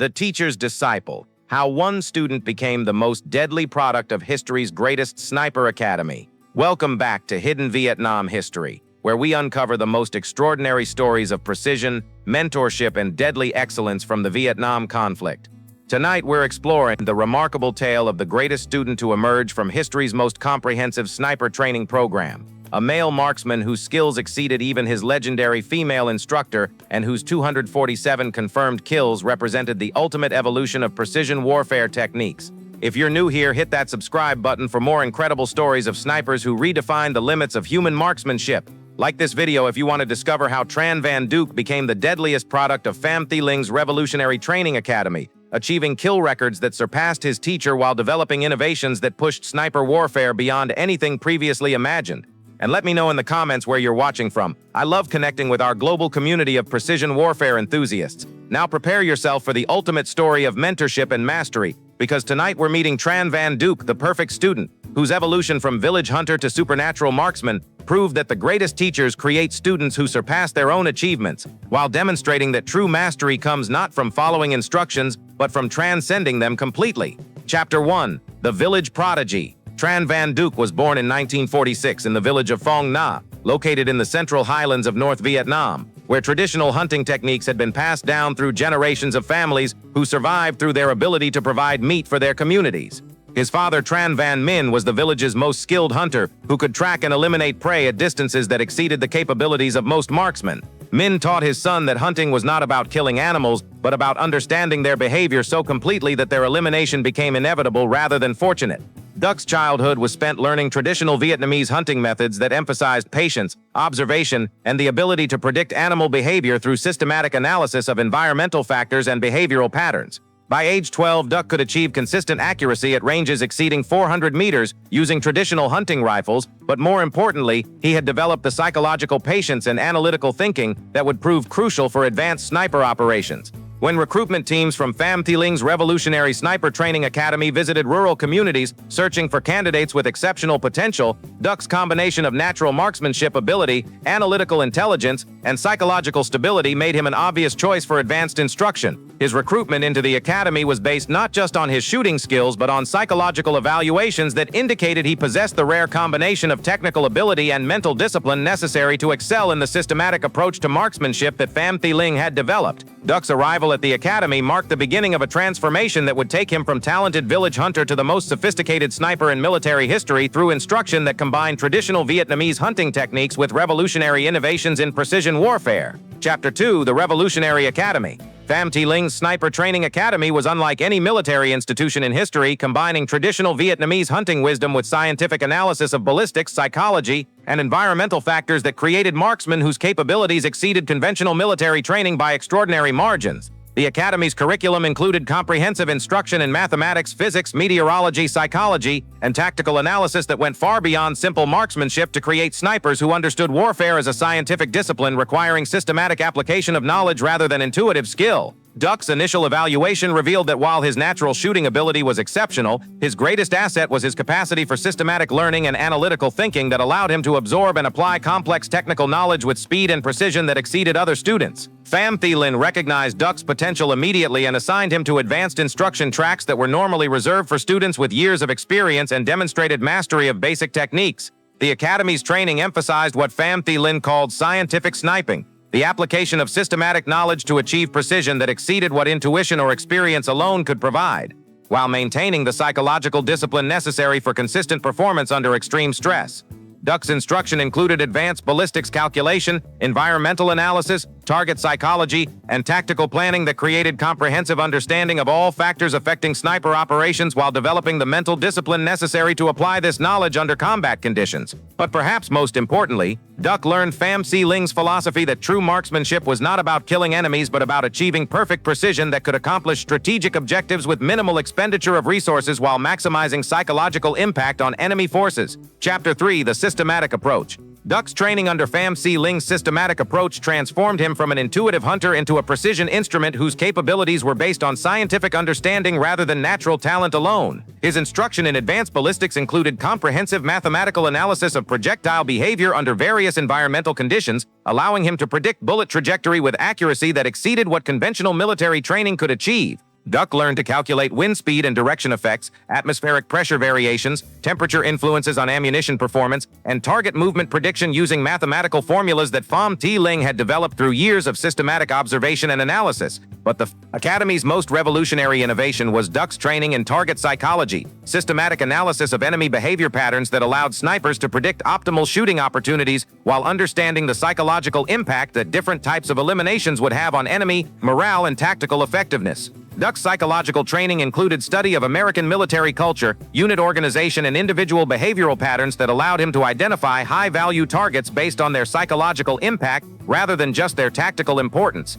The Teacher's Disciple: How One Student Became the Most Deadly Product of History's Greatest Sniper Academy. Welcome back to Hidden Vietnam History, where we uncover the most extraordinary stories of precision, mentorship, and deadly excellence from the Vietnam conflict. Tonight, we're exploring the remarkable tale of the greatest student to emerge from history's most comprehensive sniper training program, a male marksman whose skills exceeded even his legendary female instructor and whose 247 confirmed kills represented the ultimate evolution of precision warfare techniques. If you're new here, hit that subscribe button for more incredible stories of snipers who redefined the limits of human marksmanship. Like this video if you want to discover how Tran Van Duc became the deadliest product of Pham Thi Ling's revolutionary training academy, achieving kill records that surpassed his teacher while developing innovations that pushed sniper warfare beyond anything previously imagined. And let me know in the comments where you're watching from. I love connecting with our global community of precision warfare enthusiasts. Now prepare yourself for the ultimate story of mentorship and mastery, because tonight we're meeting Tran Van Duc, the perfect student, whose evolution from village hunter to supernatural marksman proved that the greatest teachers create students who surpass their own achievements, while demonstrating that true mastery comes not from following instructions, but from transcending them completely. Chapter 1: The Village Prodigy. Tran Van Duc was born in 1946 in the village of Phong Nha, located in the central highlands of North Vietnam, where traditional hunting techniques had been passed down through generations of families who survived through their ability to provide meat for their communities. His father, Tran Van Minh, was the village's most skilled hunter, who could track and eliminate prey at distances that exceeded the capabilities of most marksmen. Minh taught his son that hunting was not about killing animals, but about understanding their behavior so completely that their elimination became inevitable rather than fortunate. Duc's childhood was spent learning traditional Vietnamese hunting methods that emphasized patience, observation, and the ability to predict animal behavior through systematic analysis of environmental factors and behavioral patterns. By age 12, Duc could achieve consistent accuracy at ranges exceeding 400 meters using traditional hunting rifles, but more importantly, he had developed the psychological patience and analytical thinking that would prove crucial for advanced sniper operations. When recruitment teams from Pham Thi Ling's revolutionary sniper training academy visited rural communities searching for candidates with exceptional potential, Duc's combination of natural marksmanship ability, analytical intelligence, and psychological stability made him an obvious choice for advanced instruction. His recruitment into the academy was based not just on his shooting skills but on psychological evaluations that indicated he possessed the rare combination of technical ability and mental discipline necessary to excel in the systematic approach to marksmanship that Pham Thi Ling had developed. Duc's arrival at the academy marked the beginning of a transformation that would take him from talented village hunter to the most sophisticated sniper in military history through instruction that combined traditional Vietnamese hunting techniques with revolutionary innovations in precision warfare. Chapter 2: The Revolutionary Academy. Pham Thi Ling's Sniper Training Academy was unlike any military institution in history, combining traditional Vietnamese hunting wisdom with scientific analysis of ballistics, psychology, and environmental factors that created marksmen whose capabilities exceeded conventional military training by extraordinary margins. The academy's curriculum included comprehensive instruction in mathematics, physics, meteorology, psychology, and tactical analysis that went far beyond simple marksmanship to create snipers who understood warfare as a scientific discipline requiring systematic application of knowledge rather than intuitive skill. Duc's initial evaluation revealed that while his natural shooting ability was exceptional, his greatest asset was his capacity for systematic learning and analytical thinking that allowed him to absorb and apply complex technical knowledge with speed and precision that exceeded other students. Pham Thi Linh recognized Duc's potential immediately and assigned him to advanced instruction tracks that were normally reserved for students with years of experience and demonstrated mastery of basic techniques. The academy's training emphasized what Pham Thi Linh called scientific sniping, the application of systematic knowledge to achieve precision that exceeded what intuition or experience alone could provide, while maintaining the psychological discipline necessary for consistent performance under extreme stress. Duc's instruction included advanced ballistics calculation, environmental analysis, target psychology, and tactical planning that created comprehensive understanding of all factors affecting sniper operations while developing the mental discipline necessary to apply this knowledge under combat conditions. But perhaps most importantly, Duc learned Pham Thi Ling's philosophy that true marksmanship was not about killing enemies but about achieving perfect precision that could accomplish strategic objectives with minimal expenditure of resources while maximizing psychological impact on enemy forces. Chapter 3: The Systematic Approach. Duc's training under Pham Thi Ling's systematic approach transformed him from an intuitive hunter into a precision instrument whose capabilities were based on scientific understanding rather than natural talent alone. His instruction in advanced ballistics included comprehensive mathematical analysis of projectile behavior under various environmental conditions, allowing him to predict bullet trajectory with accuracy that exceeded what conventional military training could achieve. Duc learned to calculate wind speed and direction effects, atmospheric pressure variations, temperature influences on ammunition performance, and target movement prediction using mathematical formulas that Pham Thi Linh had developed through years of systematic observation and analysis. But the Academy's most revolutionary innovation was Duc's training in target psychology, systematic analysis of enemy behavior patterns that allowed snipers to predict optimal shooting opportunities while understanding the psychological impact that different types of eliminations would have on enemy morale and tactical effectiveness. Duc's psychological training included study of American military culture, unit organization, and individual behavioral patterns that allowed him to identify high-value targets based on their psychological impact rather than just their tactical importance.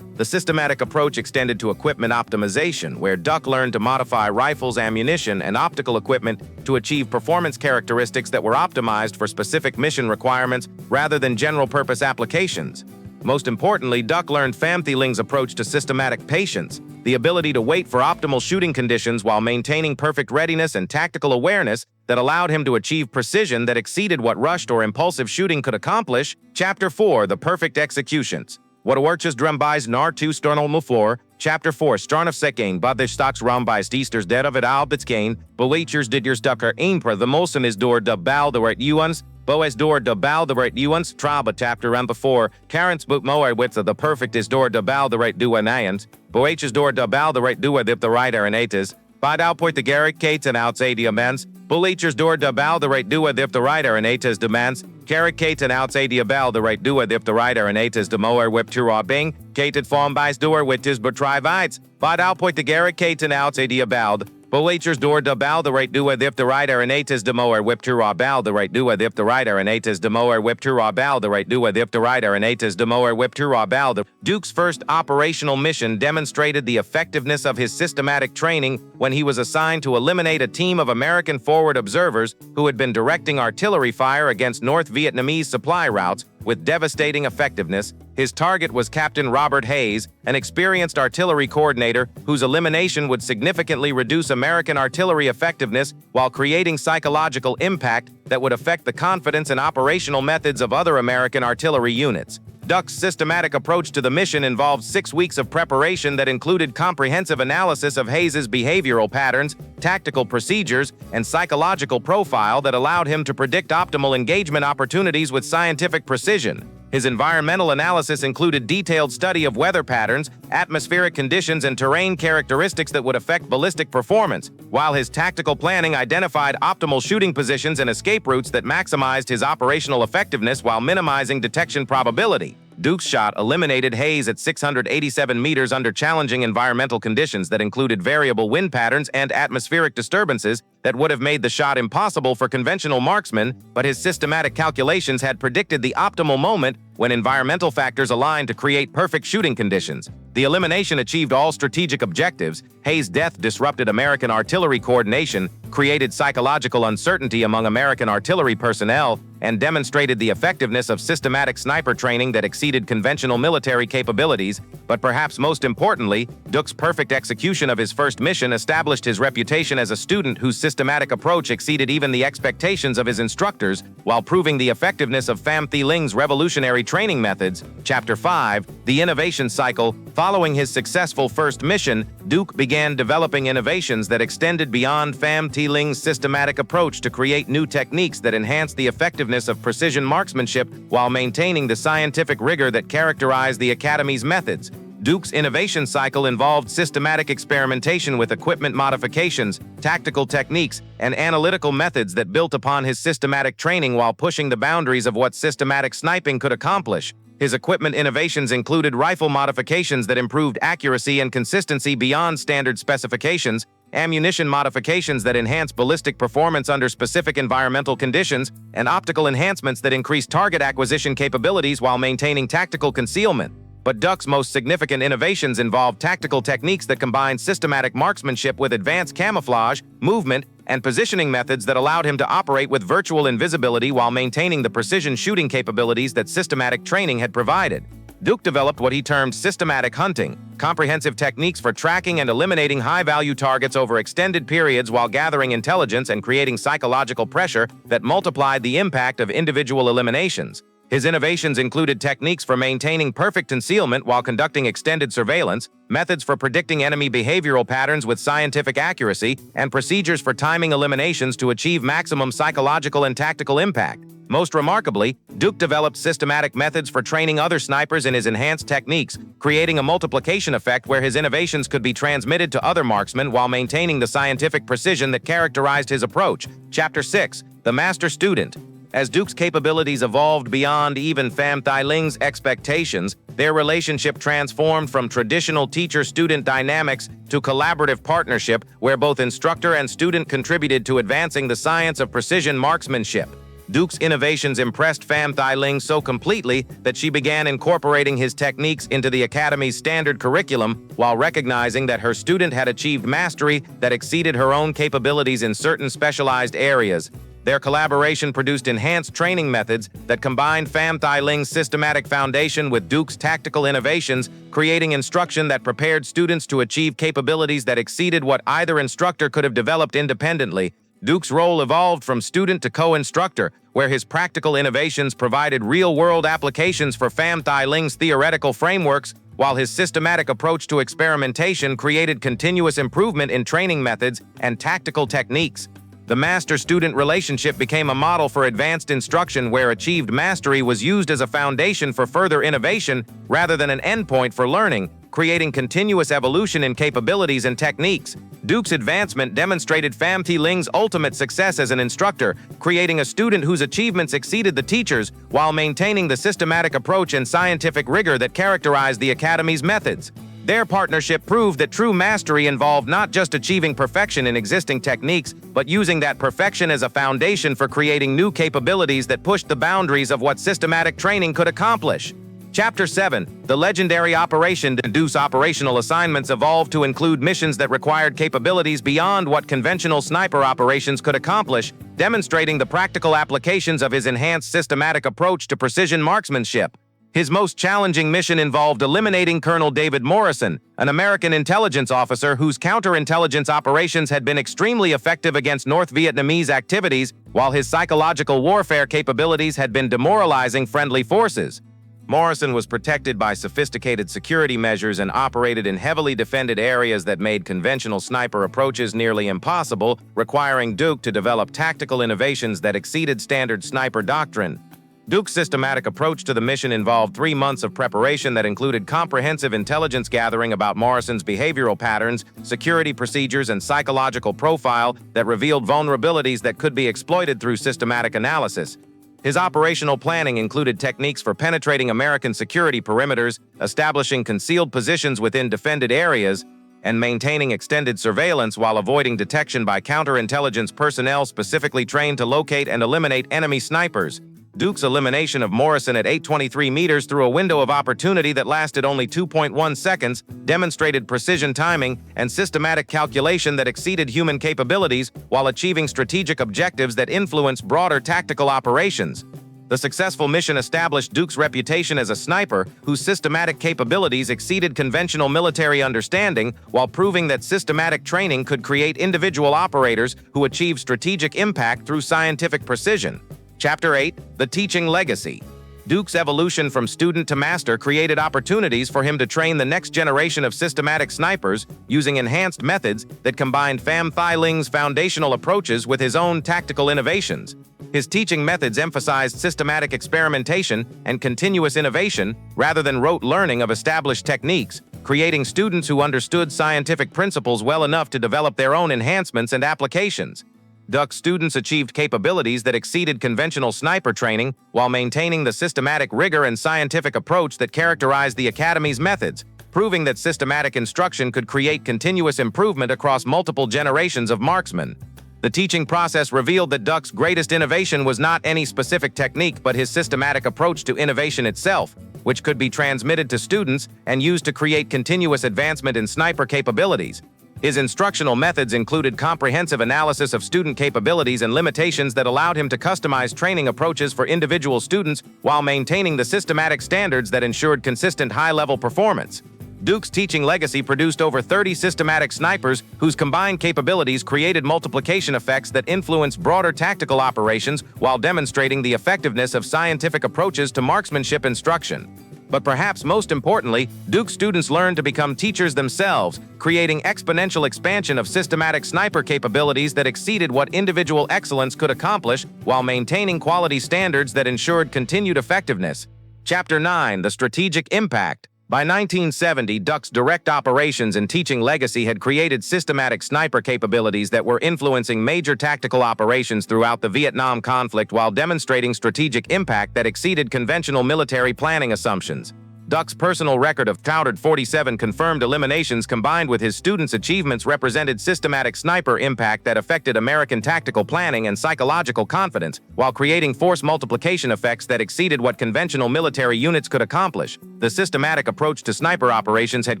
The systematic approach extended to equipment optimization, where Duc learned to modify rifles, ammunition, and optical equipment to achieve performance characteristics that were optimized for specific mission requirements rather than general-purpose applications. Most importantly, Duc learned Pham Thi Ling's approach to systematic patience, the ability to wait for optimal shooting conditions while maintaining perfect readiness and tactical awareness that allowed him to achieve precision that exceeded what rushed or impulsive shooting could accomplish. Chapter 4: The Perfect Executions. What worches drumbijs naar two sternal mufloor. Chapter 4: Strafsekane by the stocks rumbijs diesters dead of it albitskane, beweetjers didjers dukker eenpra the molsen is door de bal de ret uans, boes door de bal de ret uans, traba chapter and before, karens boot moer wits of the perfect is door de bal de ret duanayans, boetjes door de bal de ret dua dip the right arenatas, bad outpoint the garrick kates and outs adiamens, Buleachers door de bal de right dua dip the right arenatas demands, carrick kates and outs adiabel the right dua dip the right arenatas de moer whip to bing, kated form bys door witches but try vites, bad outpoint the garrick kates and outs adiabeld, Buleachers door de bal the right dua dip the right arenatas de moer whip to bal the right dua dip the right arenatas de moer whip to bal the right dua dip the right arenatas de moer whip to bal. The Duke's first operational mission demonstrated the effectiveness of his systematic training when he was assigned to eliminate a team of American forward observers who had been directing artillery fire against North Vietnamese supply routes with devastating effectiveness. His target was Captain Robert Hayes, an experienced artillery coordinator whose elimination would significantly reduce American artillery effectiveness while creating psychological impact that would affect the confidence and operational methods of other American artillery units. Duc's systematic approach to the mission involved 6 weeks of preparation that included comprehensive analysis of Hayes's behavioral patterns, tactical procedures, and psychological profile that allowed him to predict optimal engagement opportunities with scientific precision. His environmental analysis included detailed study of weather patterns, atmospheric conditions, and terrain characteristics that would affect ballistic performance, while his tactical planning identified optimal shooting positions and escape routes that maximized his operational effectiveness while minimizing detection probability. Duke's shot eliminated Hayes at 687 meters under challenging environmental conditions that included variable wind patterns and atmospheric disturbances that would have made the shot impossible for conventional marksmen, but his systematic calculations had predicted the optimal moment when environmental factors aligned to create perfect shooting conditions. The elimination achieved all strategic objectives. Hayes' death disrupted American artillery coordination, created psychological uncertainty among American artillery personnel, and demonstrated the effectiveness of systematic sniper training that exceeded conventional military capabilities. But perhaps most importantly, Duc's perfect execution of his first mission established his reputation as a student whose systematic approach exceeded even the expectations of his instructors, while proving the effectiveness of Pham Thi Ling's revolutionary training methods. Chapter 5: The Innovation Cycle. Following his successful first mission, Duc began developing innovations that extended beyond Pham Thi Ling's systematic approach to create new techniques that enhanced the effectiveness of precision marksmanship while maintaining the scientific rigor that characterized the Academy's methods. Duc's innovation cycle involved systematic experimentation with equipment modifications, tactical techniques, and analytical methods that built upon his systematic training while pushing the boundaries of what systematic sniping could accomplish. His equipment innovations included rifle modifications that improved accuracy and consistency beyond standard specifications, ammunition modifications that enhanced ballistic performance under specific environmental conditions, and optical enhancements that increased target acquisition capabilities while maintaining tactical concealment. But Duc's most significant innovations involved tactical techniques that combined systematic marksmanship with advanced camouflage, movement, and positioning methods that allowed him to operate with virtual invisibility while maintaining the precision shooting capabilities that systematic training had provided. Duc developed what he termed systematic hunting, comprehensive techniques for tracking and eliminating high-value targets over extended periods while gathering intelligence and creating psychological pressure that multiplied the impact of individual eliminations. His innovations included techniques for maintaining perfect concealment while conducting extended surveillance, methods for predicting enemy behavioral patterns with scientific accuracy, and procedures for timing eliminations to achieve maximum psychological and tactical impact. Most remarkably, Duc developed systematic methods for training other snipers in his enhanced techniques, creating a multiplication effect where his innovations could be transmitted to other marksmen while maintaining the scientific precision that characterized his approach. Chapter 6. The Master Student. As Duc's capabilities evolved beyond even Pham Thi Ling's expectations, their relationship transformed from traditional teacher-student dynamics to collaborative partnership where both instructor and student contributed to advancing the science of precision marksmanship. Duc's innovations impressed Pham Thi Ling so completely that she began incorporating his techniques into the Academy's standard curriculum while recognizing that her student had achieved mastery that exceeded her own capabilities in certain specialized areas. Their collaboration produced enhanced training methods that combined Pham Thi Ling's systematic foundation with Duc's tactical innovations, creating instruction that prepared students to achieve capabilities that exceeded what either instructor could have developed independently. Duc's role evolved from student to co-instructor, where his practical innovations provided real-world applications for Pham Thi Ling's theoretical frameworks, while his systematic approach to experimentation created continuous improvement in training methods and tactical techniques. The master-student relationship became a model for advanced instruction where achieved mastery was used as a foundation for further innovation rather than an endpoint for learning, creating continuous evolution in capabilities and techniques. Duc's advancement demonstrated Pham Thi Ling's ultimate success as an instructor, creating a student whose achievements exceeded the teacher's while maintaining the systematic approach and scientific rigor that characterized the Academy's methods. Their partnership proved that true mastery involved not just achieving perfection in existing techniques, but using that perfection as a foundation for creating new capabilities that pushed the boundaries of what systematic training could accomplish. Chapter 7. The legendary Operation Duc's operational assignments evolved to include missions that required capabilities beyond what conventional sniper operations could accomplish, demonstrating the practical applications of his enhanced systematic approach to precision marksmanship. His most challenging mission involved eliminating Colonel David Morrison, an American intelligence officer whose counterintelligence operations had been extremely effective against North Vietnamese activities, while his psychological warfare capabilities had been demoralizing friendly forces. Morrison was protected by sophisticated security measures and operated in heavily defended areas that made conventional sniper approaches nearly impossible, requiring Duc to develop tactical innovations that exceeded standard sniper doctrine. Duc's systematic approach to the mission involved 3 months of preparation that included comprehensive intelligence gathering about Morrison's behavioral patterns, security procedures, and psychological profile that revealed vulnerabilities that could be exploited through systematic analysis. His operational planning included techniques for penetrating American security perimeters, establishing concealed positions within defended areas, and maintaining extended surveillance while avoiding detection by counterintelligence personnel specifically trained to locate and eliminate enemy snipers. Duc's elimination of Morrison at 823 meters through a window of opportunity that lasted only 2.1 seconds demonstrated precision timing and systematic calculation that exceeded human capabilities while achieving strategic objectives that influenced broader tactical operations. The successful mission established Duc's reputation as a sniper whose systematic capabilities exceeded conventional military understanding while proving that systematic training could create individual operators who achieved strategic impact through scientific precision. Chapter 8. The Teaching Legacy. Duc's evolution from student to master created opportunities for him to train the next generation of systematic snipers using enhanced methods that combined Pham Thi Ling's foundational approaches with his own tactical innovations. His teaching methods emphasized systematic experimentation and continuous innovation rather than rote learning of established techniques, creating students who understood scientific principles well enough to develop their own enhancements and applications. Duc's students achieved capabilities that exceeded conventional sniper training while maintaining the systematic rigor and scientific approach that characterized the Academy's methods, proving that systematic instruction could create continuous improvement across multiple generations of marksmen. The teaching process revealed that Duc's greatest innovation was not any specific technique but his systematic approach to innovation itself, which could be transmitted to students and used to create continuous advancement in sniper capabilities. His instructional methods included comprehensive analysis of student capabilities and limitations that allowed him to customize training approaches for individual students while maintaining the systematic standards that ensured consistent high-level performance. Duc's teaching legacy produced over 30 systematic snipers whose combined capabilities created multiplication effects that influenced broader tactical operations while demonstrating the effectiveness of scientific approaches to marksmanship instruction. But perhaps most importantly, Duc students learned to become teachers themselves, creating exponential expansion of systematic sniper capabilities that exceeded what individual excellence could accomplish while maintaining quality standards that ensured continued effectiveness. Chapter 9: The Strategic Impact. By 1970, Duc's direct operations and teaching legacy had created systematic sniper capabilities that were influencing major tactical operations throughout the Vietnam conflict while demonstrating strategic impact that exceeded conventional military planning assumptions. Duc's personal record of 47 confirmed eliminations combined with his students' achievements represented systematic sniper impact that affected American tactical planning and psychological confidence, while creating force multiplication effects that exceeded what conventional military units could accomplish. The systematic approach to sniper operations had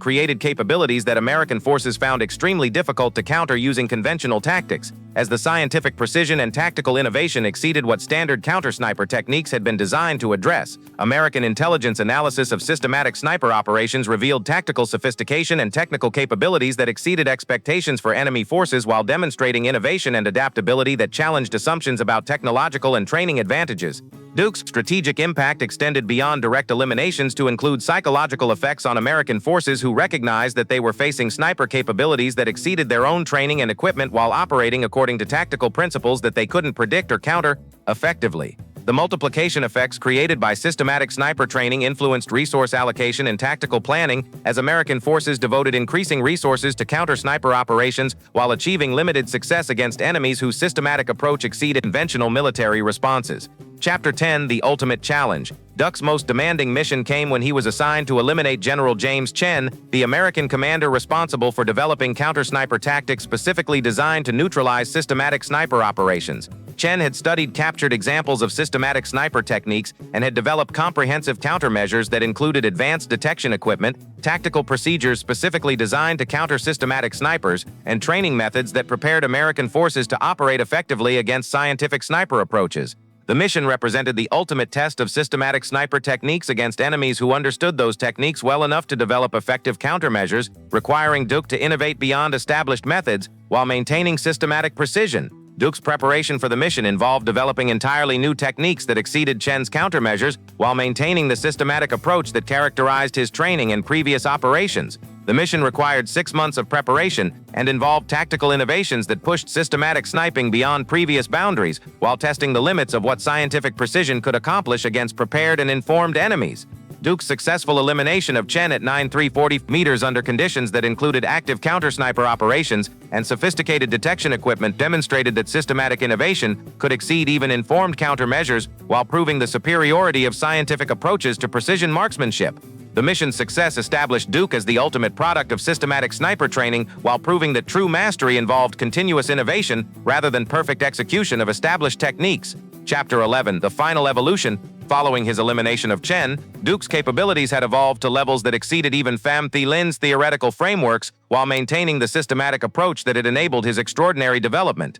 created capabilities that American forces found extremely difficult to counter using conventional tactics, as the scientific precision and tactical innovation exceeded what standard counter-sniper techniques had been designed to address. American intelligence analysis of systematic sniper operations revealed tactical sophistication and technical capabilities that exceeded expectations for enemy forces while demonstrating innovation and adaptability that challenged assumptions about technological and training advantages. Duc's strategic impact extended beyond direct eliminations to include psychological effects on American forces who recognized that they were facing sniper capabilities that exceeded their own training and equipment while operating according to tactical principles that they couldn't predict or counter effectively. The multiplication effects created by systematic sniper training influenced resource allocation and tactical planning as American forces devoted increasing resources to counter sniper operations while achieving limited success against enemies whose systematic approach exceeded conventional military responses. Chapter 10: The Ultimate Challenge. Duc's most demanding mission came when he was assigned to eliminate General James Chen, the American commander responsible for developing counter-sniper tactics specifically designed to neutralize systematic sniper operations. Chen had studied captured examples of systematic sniper techniques and had developed comprehensive countermeasures that included advanced detection equipment, tactical procedures specifically designed to counter systematic snipers, and training methods that prepared American forces to operate effectively against scientific sniper approaches. The mission represented the ultimate test of systematic sniper techniques against enemies who understood those techniques well enough to develop effective countermeasures, requiring Duc to innovate beyond established methods while maintaining systematic precision. Duc's preparation for the mission involved developing entirely new techniques that exceeded Chen's countermeasures while maintaining the systematic approach that characterized his training in previous operations. The mission required 6 months of preparation and involved tactical innovations that pushed systematic sniping beyond previous boundaries while testing the limits of what scientific precision could accomplish against prepared and informed enemies. Duc's successful elimination of Chen at 9,340 meters under conditions that included active counter-sniper operations and sophisticated detection equipment demonstrated that systematic innovation could exceed even informed countermeasures while proving the superiority of scientific approaches to precision marksmanship. The mission's success established Duc as the ultimate product of systematic sniper training while proving that true mastery involved continuous innovation rather than perfect execution of established techniques. Chapter 11: The Final Evolution. Following his elimination of Chen, Duc's capabilities had evolved to levels that exceeded even Pham Thi Lin's theoretical frameworks while maintaining the systematic approach that had enabled his extraordinary development.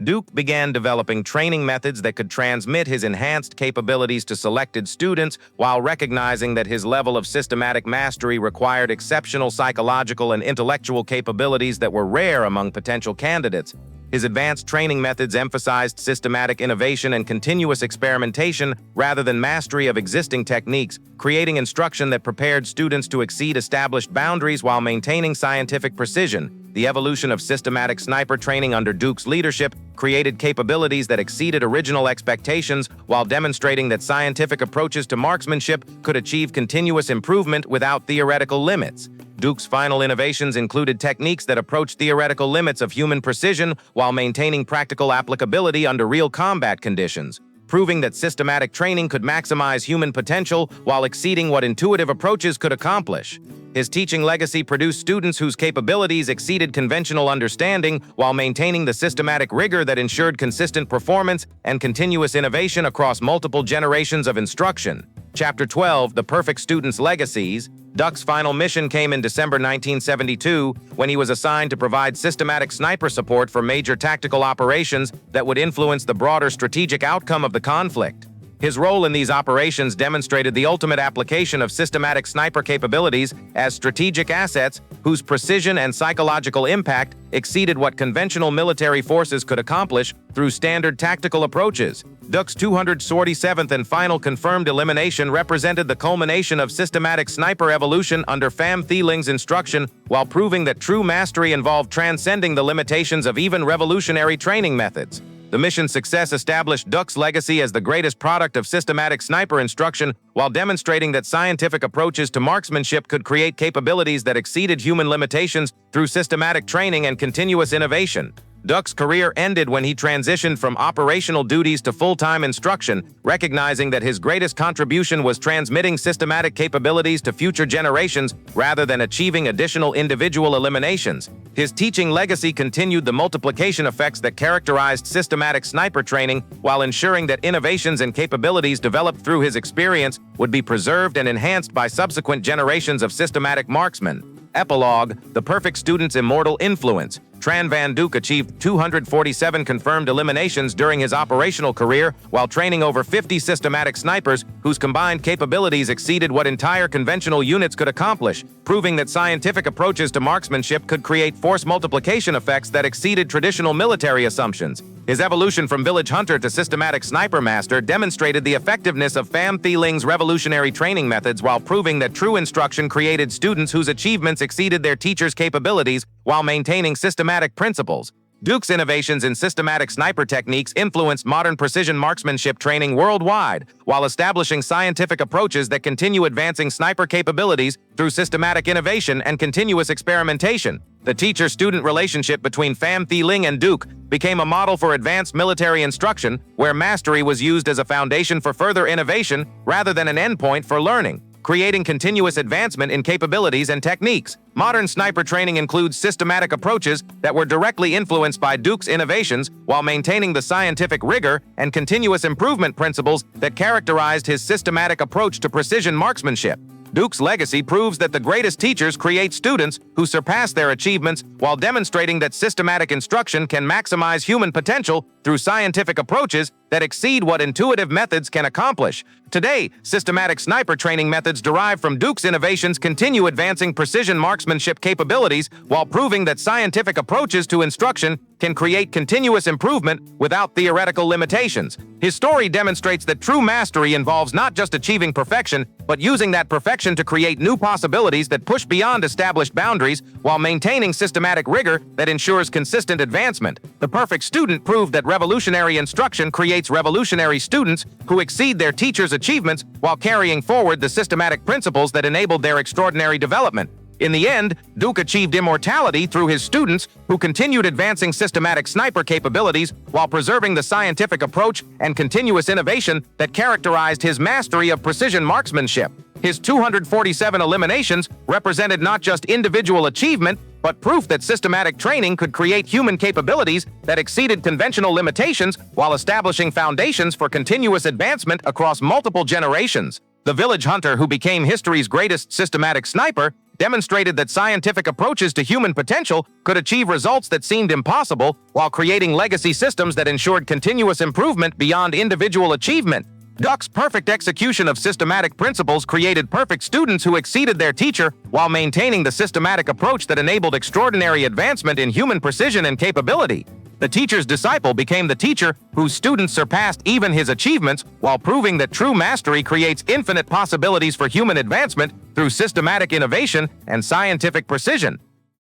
Duc began developing training methods that could transmit his enhanced capabilities to selected students while recognizing that his level of systematic mastery required exceptional psychological and intellectual capabilities that were rare among potential candidates. His advanced training methods emphasized systematic innovation and continuous experimentation rather than mastery of existing techniques, creating instruction that prepared students to exceed established boundaries while maintaining scientific precision. The evolution of systematic sniper training under Duc's leadership created capabilities that exceeded original expectations while demonstrating that scientific approaches to marksmanship could achieve continuous improvement without theoretical limits. Duc's final innovations included techniques that approached theoretical limits of human precision while maintaining practical applicability under real combat conditions, proving that systematic training could maximize human potential while exceeding what intuitive approaches could accomplish. His teaching legacy produced students whose capabilities exceeded conventional understanding while maintaining the systematic rigor that ensured consistent performance and continuous innovation across multiple generations of instruction. Chapter 12: The Perfect Student's Legacies. Duc's final mission came in December 1972 when he was assigned to provide systematic sniper support for major tactical operations that would influence the broader strategic outcome of the conflict. His role in these operations demonstrated the ultimate application of systematic sniper capabilities as strategic assets whose precision and psychological impact exceeded what conventional military forces could accomplish through standard tactical approaches. Duc's 247th and final confirmed elimination represented the culmination of systematic sniper evolution under Pham Thi Ling's instruction, while proving that true mastery involved transcending the limitations of even revolutionary training methods. The mission's success established Duc's legacy as the greatest product of systematic sniper instruction, while demonstrating that scientific approaches to marksmanship could create capabilities that exceeded human limitations through systematic training and continuous innovation. Duc's career ended when he transitioned from operational duties to full-time instruction, recognizing that his greatest contribution was transmitting systematic capabilities to future generations rather than achieving additional individual eliminations. His teaching legacy continued the multiplication effects that characterized systematic sniper training, while ensuring that innovations and capabilities developed through his experience would be preserved and enhanced by subsequent generations of systematic marksmen. Epilogue: The Perfect Student's Immortal Influence. Tran Van Duc achieved 247 confirmed eliminations during his operational career while training over 50 systematic snipers whose combined capabilities exceeded what entire conventional units could accomplish, proving that scientific approaches to marksmanship could create force multiplication effects that exceeded traditional military assumptions. His evolution from village hunter to systematic sniper master demonstrated the effectiveness of Pham Thi Ling's revolutionary training methods, while proving that true instruction created students whose achievements exceeded their teachers' capabilities while maintaining systematic principles. Duc's innovations in systematic sniper techniques influenced modern precision marksmanship training worldwide, while establishing scientific approaches that continue advancing sniper capabilities through systematic innovation and continuous experimentation. The teacher-student relationship between Pham Thi Linh and Duc became a model for advanced military instruction, where mastery was used as a foundation for further innovation rather than an endpoint for learning, creating continuous advancement in capabilities and techniques. Modern sniper training includes systematic approaches that were directly influenced by Duc's innovations, while maintaining the scientific rigor and continuous improvement principles that characterized his systematic approach to precision marksmanship. Duc's legacy proves that the greatest teachers create students who surpass their achievements, while demonstrating that systematic instruction can maximize human potential through scientific approaches that exceed what intuitive methods can accomplish. Today, systematic sniper training methods derived from Duc's innovations continue advancing precision marksmanship capabilities, while proving that scientific approaches to instruction can create continuous improvement without theoretical limitations. His story demonstrates that true mastery involves not just achieving perfection, but using that perfection to create new possibilities that push beyond established boundaries, while maintaining systematic rigor that ensures consistent advancement. The perfect student proved that revolutionary instruction creates revolutionary students who exceed their teachers' achievements while carrying forward the systematic principles that enabled their extraordinary development. In the end, Duc achieved immortality through his students who continued advancing systematic sniper capabilities while preserving the scientific approach and continuous innovation that characterized his mastery of precision marksmanship. His 247 eliminations represented not just individual achievement, but proof that systematic training could create human capabilities that exceeded conventional limitations while establishing foundations for continuous advancement across multiple generations. The village hunter who became history's greatest systematic sniper demonstrated that scientific approaches to human potential could achieve results that seemed impossible, while creating legacy systems that ensured continuous improvement beyond individual achievement. Duc's perfect execution of systematic principles created perfect students who exceeded their teacher while maintaining the systematic approach that enabled extraordinary advancement in human precision and capability. The teacher's disciple became the teacher whose students surpassed even his achievements, while proving that true mastery creates infinite possibilities for human advancement through systematic innovation and scientific precision.